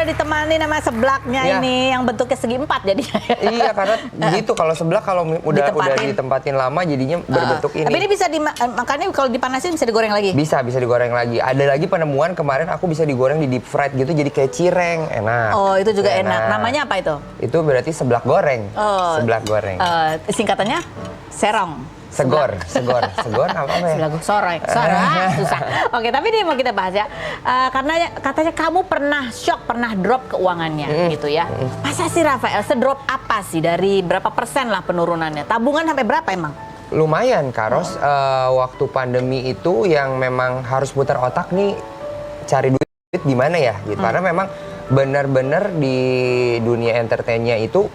udah ditemani sama seblaknya ini yang bentuknya segi 4 jadinya. Iya, karena gitu kalau seblak kalau udah ditempatin lama jadinya berbentuk ini. Tapi ini bisa makanya kalau dipanasin bisa digoreng lagi? Bisa digoreng lagi. Ada lagi penemuan kemarin aku bisa digoreng di deep fried gitu jadi kayak cireng, enak. Oh, itu juga enak. Namanya apa itu? Itu berarti seblak goreng. Seblak goreng. Singkatannya serong. Segor apa ya? Seblak sorong, susah. Oke, tapi ini mau kita bahas ya. Karena katanya kamu pernah shock, pernah drop keuangannya gitu ya. Masa sih Rafael, sedrop apa sih? Dari berapa persen lah penurunannya? Tabungan sampai berapa emang? Lumayan, Karos. Waktu pandemi itu yang memang harus putar otak nih, cari duit gimana ya gitu. Karena memang benar-benar di dunia entertainnya itu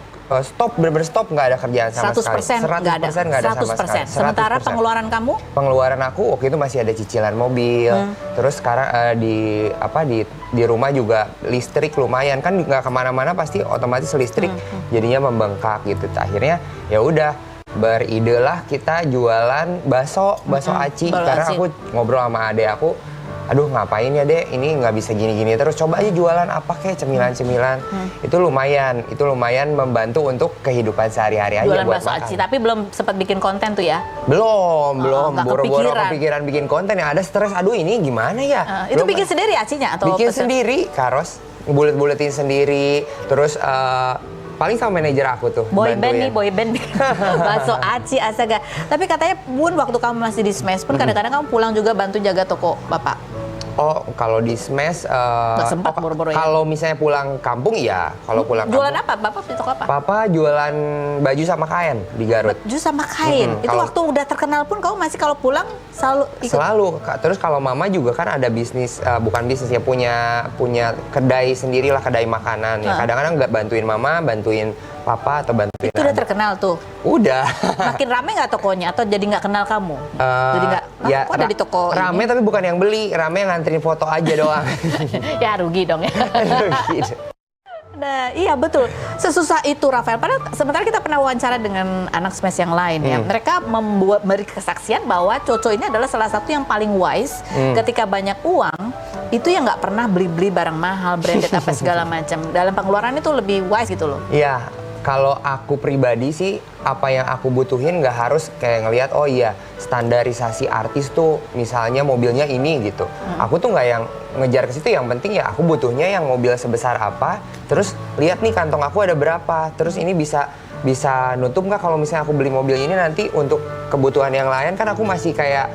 bener-bener stop, nggak ada kerjaan sama 100% sekali. 100% nggak ada sama sekali. 100%. Sementara pengeluaran kamu? Pengeluaran aku waktu itu masih ada cicilan mobil. Terus sekarang di rumah juga listrik lumayan kan, nggak kemana-mana pasti otomatis listrik jadinya membengkak gitu. Akhirnya ya udah beride lah kita jualan bakso aci. Karena aku ngobrol sama adek aku, aduh ngapain ya dek, ini nggak bisa gini-gini terus, coba aja jualan apa kayak cemilan-cemilan. Itu lumayan membantu untuk kehidupan sehari-hari aja jualan buat bakso aci. Tapi belum sempat bikin konten tuh ya? Belum boro-boro kepikiran bikin konten, yang ada stres, aduh ini gimana ya. Itu bikin sendiri acinya atau bikin sendiri, Karos, bulet-buletin sendiri, terus paling sama manajer aku tuh boy band bakso aci astaga. Tapi katanya Bun, waktu kamu masih di Smash pun kadang-kadang kamu pulang juga bantu jaga toko bapak. Oh, kalau di Smash nggak sempat boro-boro ya? Kalau misalnya pulang kampung iya. Kalau pulang jualan kampung, apa? Bapak di toko apa? Papa jualan baju sama kain di Garut. Baju sama kain. Itu waktu udah terkenal pun kamu masih kalau pulang selalu ikut? Selalu. Terus kalau mama juga kan ada bisnis, bukan bisnis ya, punya kedai sendiri lah, kedai makanan ya. Kadang-kadang nggak bantuin mama, bantuin papa atau bantuin itu udah terkenal tuh? Udah. Makin rame nggak tokonya atau jadi nggak kenal kamu? Jadi nggak, ya, kok ada di toko rame ini? Tapi bukan yang beli, rame yang nganterin foto aja doang. Ya rugi dong ya. Rugi. Nah, iya betul. Sesusah itu Rafael. Padahal sementara kita pernah wawancara dengan anak Smash yang lain ya. Mereka memberi kesaksian bahwa Coco ini adalah salah satu yang paling wise ketika banyak uang. Itu yang nggak pernah beli barang mahal, branded apa segala macam. Dalam pengeluaran itu lebih wise gitu loh. Iya. Kalau aku pribadi sih, apa yang aku butuhin nggak harus kayak ngelihat, oh iya standarisasi artis tuh misalnya mobilnya ini gitu. Aku tuh nggak yang ngejar ke situ, yang penting ya aku butuhnya yang mobil sebesar apa, terus lihat nih kantong aku ada berapa, terus ini bisa nutup nggak kalau misalnya aku beli mobil ini nanti untuk kebutuhan yang lain, kan aku masih kayak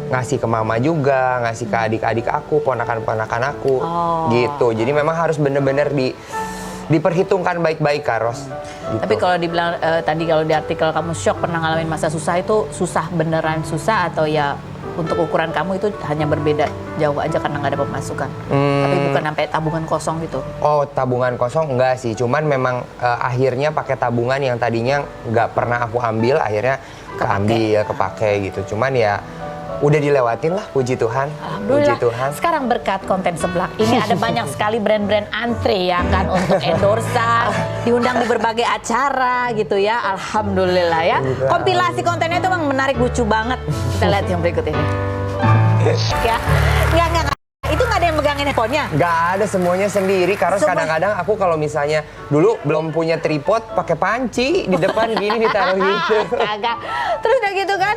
ngasih ke mama juga, ngasih ke adik-adik aku, ponakan-ponakan aku gitu. Jadi memang harus bener-bener diperhitungkan baik-baik, Karos. Gitu. Tapi kalau dibilang tadi kalau di artikel kamu shock pernah ngalamin masa susah, itu susah beneran susah atau ya untuk ukuran kamu itu hanya berbeda jauh aja karena nggak ada pemasukan? Tapi bukan sampai tabungan kosong gitu? Oh, tabungan kosong enggak sih. Cuman memang akhirnya pakai tabungan yang tadinya nggak pernah aku ambil, akhirnya kepake gitu. Cuman ya udah dilewatin lah, puji Tuhan. Alhamdulillah. Puji Tuhan. Sekarang berkat konten seblak ini ada banyak sekali brand-brand antre ya kan untuk endorsan, diundang di berbagai acara gitu ya. Alhamdulillah ya. Kompilasi kontennya itu memang menarik, lucu banget. Kita lihat yang berikut ini. Ya, enggak. Itu nggak ada yang megangin handphonenya? Nggak ada, semuanya sendiri. Karena kadang-kadang aku kalau misalnya dulu belum punya tripod, pakai panci di depan gini ditaruh gitu. Kagak. Terus udah gitu kan,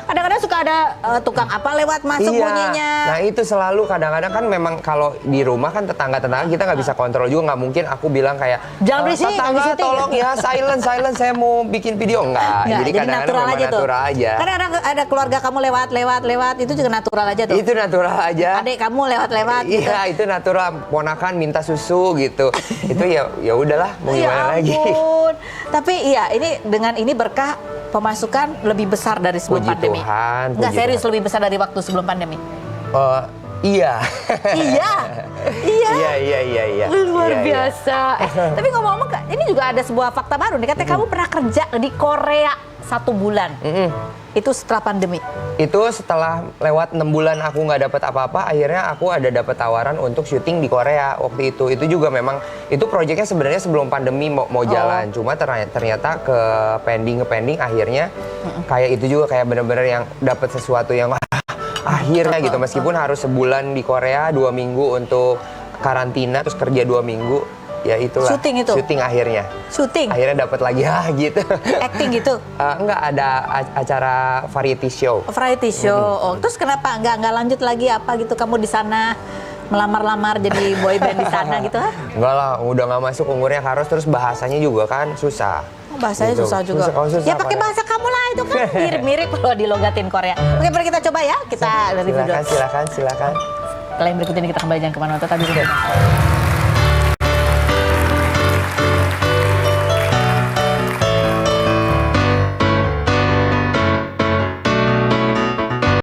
kadang-kadang suka ada tukang apa lewat masuk bunyinya. Nah itu selalu kadang-kadang kan memang kalau di rumah kan tetangga-tetangga kita nggak bisa kontrol juga, nggak mungkin aku bilang kayak jangan berisik, tetangga tolong ya silent saya mau bikin video, enggak. Jadi kadang-kadang natural aja. Karena ada keluarga kamu lewat itu juga natural aja tuh. Itu natural aja. Adik kamu lewat gitu. Iya, itu natural. Ponakan minta susu gitu. Itu ya udahlah, mau gimana lagi. Tapi iya, ini dengan ini berkah pemasukan lebih besar dari sebelum pandemi. Tuhan, nggak serius Tuhan. Lebih besar dari waktu sebelum pandemi. Iya. Iya. Luar biasa. Tapi ngomong-ngomong, ini juga ada sebuah fakta baru nih. Katanya kamu pernah kerja di Korea 1 bulan. Itu setelah pandemi. Itu setelah lewat 6 bulan aku nggak dapat apa-apa, akhirnya aku ada dapat tawaran untuk syuting di Korea waktu itu. Itu juga memang itu proyeknya sebenarnya sebelum pandemi mau jalan, cuma ternyata ke pending akhirnya kayak itu juga kayak bener-bener yang dapat sesuatu yang akhirnya gitu, meskipun harus sebulan di Korea, 2 minggu untuk karantina terus kerja 2 minggu, ya itulah. Syuting akhirnya. Syuting? Akhirnya dapat lagi gitu. Acting gitu? Enggak, ada acara variety show. Variety show. Oh, terus kenapa nggak lanjut lagi apa gitu kamu di sana melamar-lamar jadi boy band di sana gitu? Enggak lah, udah nggak masuk umurnya harus, terus bahasanya juga kan susah. Bahasanya gitu. susah juga. Susah, ya pakai bahasa kamu lah, itu kan mirip-mirip kalau dilogatin Korea. Oke, mari kita coba ya. Kita review dulu. Silakan. Setelah yang berikut ini kita kembali jangan kemana-mana, tetap di sini.